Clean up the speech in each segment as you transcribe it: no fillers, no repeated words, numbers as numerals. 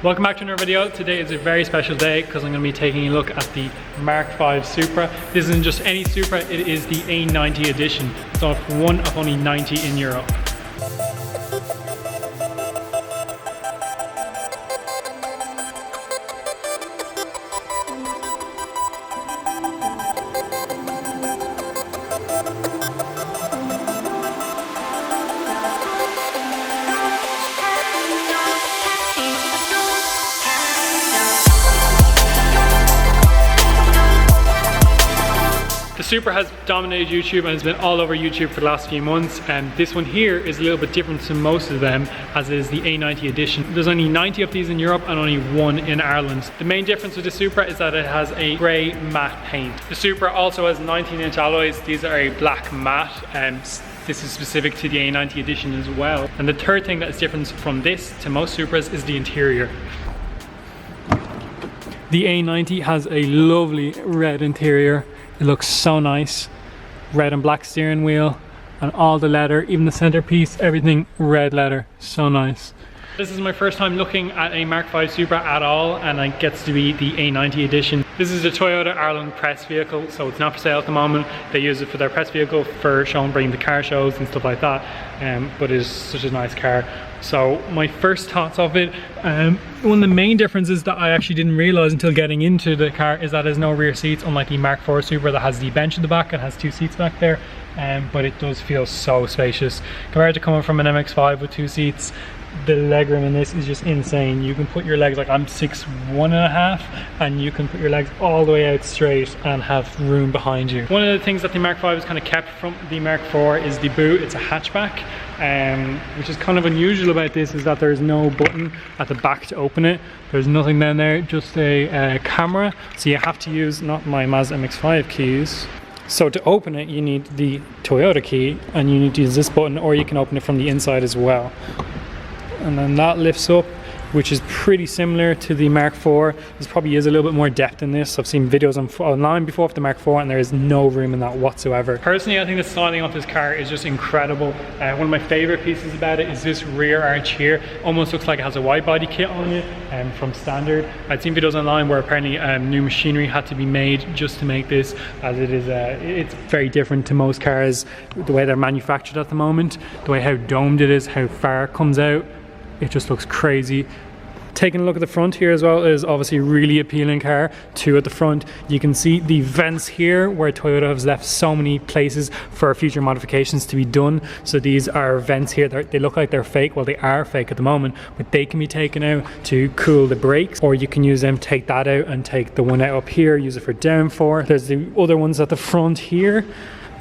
Welcome back to another video. Today is a very special day because I'm going to be taking a look at the Mark V Supra. This isn't just any Supra, it is the A90 edition. It's one of only 90 in Europe. The Supra has dominated YouTube and has been all over YouTube for the last few months, and this one here is a little bit different to most of them, as is the A90 edition. There's only 90 of these in Europe and only one in Ireland. The main difference with the Supra is that it has a grey matte paint. The Supra also has 19-inch alloys. These are a black matte, and this is specific to the A90 edition as well. And the third thing that is different from this to most Supras is the interior. The A90 has a lovely red interior. It looks so nice. Red and black steering wheel and all the leather, even the centerpiece, everything red leather. So nice. This is my first time looking at a Mark V Supra at all, and it gets to be the A90 edition. This is a Toyota Ireland press vehicle, so it's not for sale at the moment. They use it for their press vehicle for showing, bringing the car shows and stuff like that. But it's such a nice car. So my first thoughts of it, one of the main differences that I actually didn't realize until getting into the car is that there's no rear seats, unlike the Mark IV Supra that has the bench in the back and has two seats back there. But it does feel so spacious compared to coming from an MX-5 with two seats. The legroom in this is just insane. You can put your legs, like I'm 6'1.5", and you can put your legs all the way out straight and have room behind you. One of the things that the Mark V has kind of kept from the Mark IV is the boot. It's a hatchback, which is kind of unusual about this, is that there's no button at the back to open it. There's nothing down there, just a camera. So you have to use, not my Mazda MX-5 keys. So to open it, you need the Toyota key, and you need to use this button, or you can open it from the inside as well. And then that lifts up, which is pretty similar to the Mark IV. This probably is a little bit more depth in this. I've seen videos online before of the Mark IV, and there is no room in that whatsoever. Personally, I think the styling of this car is just incredible. One of my favorite pieces about it is this rear arch here. Almost looks like it has a wide body kit on it from standard. I'd seen videos online where apparently new machinery had to be made just to make this, as it is it's very different to most cars, the way they're manufactured at the moment, the way how domed it is, how far it comes out. It just looks crazy. Taking a look at the front here as well is obviously a really appealing car. Two at the front. You can see the vents here where Toyota has left so many places for future modifications to be done. So these are vents here. They look like they're fake. Well, they are fake at the moment, but they can be taken out to cool the brakes, or you can use them, take that out and take the one out up here, use it for downforce. There's the other ones at the front here.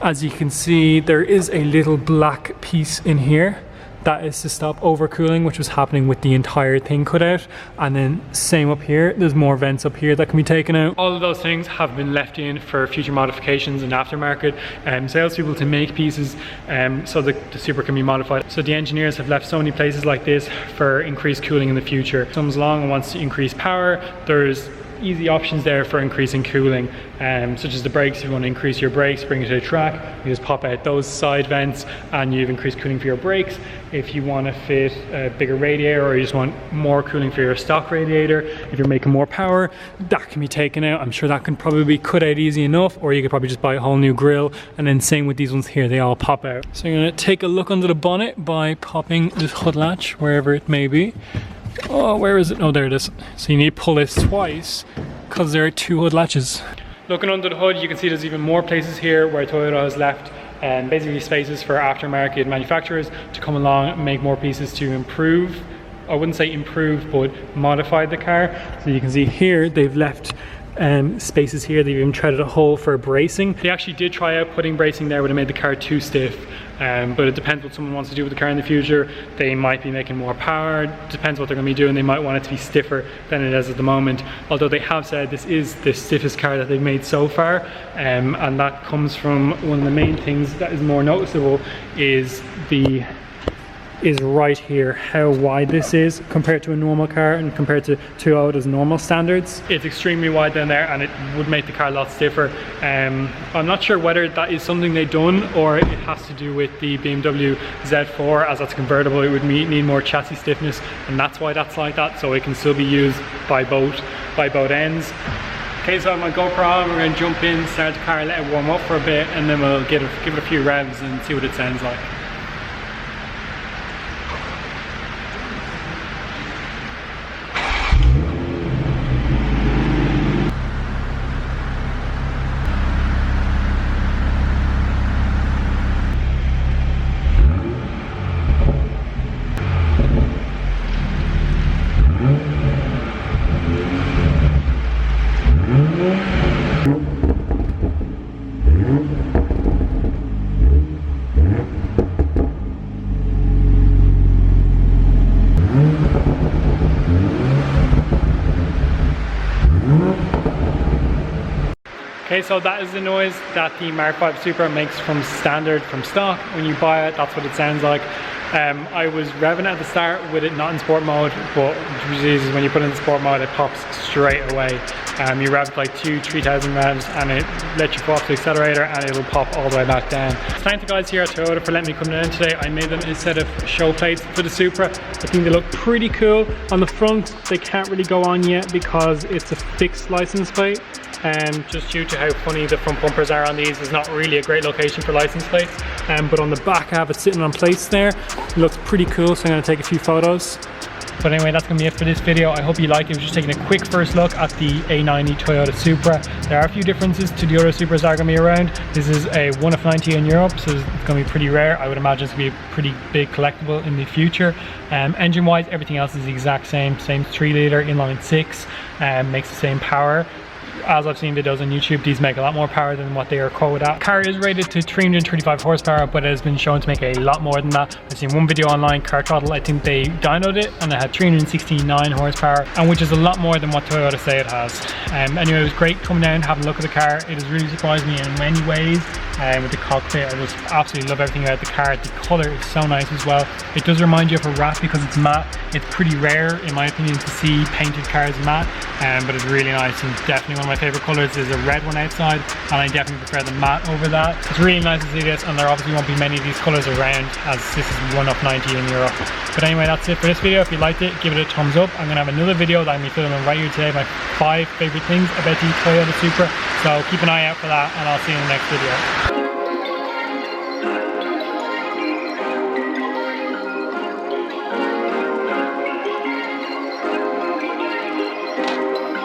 As you can see, there is a little black piece in here. That is to stop overcooling, which was happening with the entire thing cut out. And then same up here, there's more vents up here that can be taken out. All of those things have been left in for future modifications and aftermarket salespeople to make pieces so the Supra can be modified. So the engineers have left so many places like this for increased cooling in the future. If someone comes along and wants to increase power, there's easy options there for increasing cooling, such as the brakes. If you want to increase your brakes, bring it to the track, you just pop out those side vents and you've increased cooling for your brakes. If you want to fit a bigger radiator, or you just want more cooling for your stock radiator, if you're making more power, that can be taken out. I'm sure that can probably be cut out easy enough, or you could probably just buy a whole new grille. And then same with these ones here, they all pop out. So I'm going to take a look under the bonnet by popping this hood latch wherever it may be. Oh, where is it? Oh, there it is. So you need to pull this twice because there are two hood latches. Looking under the hood, you can see there's even more places here where Toyota has left basically spaces for aftermarket manufacturers to come along and make more pieces to improve. I wouldn't say improve, but modify the car. So you can see here they've left spaces here. They've even threaded a hole for bracing. They actually did try out putting bracing there, but it made the car too stiff. But it depends what someone wants to do with the car in the future. They might be making more power. Depends what they're going to be doing. They might want it to be stiffer than it is at the moment. Although they have said this is the stiffest car that they've made so far, and that comes from one of the main things that is more noticeable is the is right here, how wide this is compared to a normal car and compared to Toyota's normal standards. It's extremely wide down there, and it would make the car a lot stiffer. I'm not sure whether that is something they've done or it has to do with the BMW Z4, as that's convertible. It would need more chassis stiffness, and that's why that's like that, so it can still be used by both ends. Okay, so I have my GoPro on. We're going to jump in, start the car, let it warm up for a bit, and then we'll give it a few revs and see what it sounds like. Okay, so that is the noise that the Mark V Supra makes from stock. When you buy it, that's what it sounds like. I was revving at the start with it not in sport mode, but Jesus, when you put it in sport mode, it pops straight away. You rev like 2,000-3,000 revs, and it lets you go off the accelerator, and it'll pop all the way back down. Thank the guys here at Toyota for letting me come down today. I made them a set of show plates for the Supra. I think they look pretty cool. On the front, they can't really go on yet because it's a fixed license plate. Just due to how funny the front bumpers are on these, is not really a great location for license plates. But on the back I have it sitting on plates there. It looks pretty cool, so I'm going to take a few photos. But anyway, that's going to be it for this video. I hope you like it. We're just taking a quick first look at the A90 Toyota Supra. There are a few differences to the other Supras that are going to be around. This is a 1 of 90 in Europe, so it's going to be pretty rare. I would imagine it's going to be a pretty big collectible in the future. Engine wise, everything else is the exact same 3 litre inline 6, makes the same power. As I've seen videos on YouTube, these make a lot more power than what they are quoted at. The car is rated to 335 horsepower, but it has been shown to make a lot more than that. I've seen one video online, Car Throttle, I think they dynoed it, and it had 369 horsepower, and which is a lot more than what Toyota say it has. Anyway, it was great coming down, having a look at the car. It has really surprised me in many ways. With the cockpit, I just absolutely love everything about the car. The colour is so nice as well. It does remind you of a wrap because it's matte. It's pretty rare, in my opinion, to see painted cars matte, but it's really nice, and definitely one of my favourite colours is a red one outside, and I definitely prefer the matte over that. It's really nice to see this, and there obviously won't be many of these colours around, as this is 1 of 90 in Europe. But anyway, that's it for this video. If you liked it, give it a thumbs up. I'm going to have another video that I'm going to be filming right here today, my 5 favourite things about the Toyota Supra, so keep an eye out for that, and I'll see you in the next video.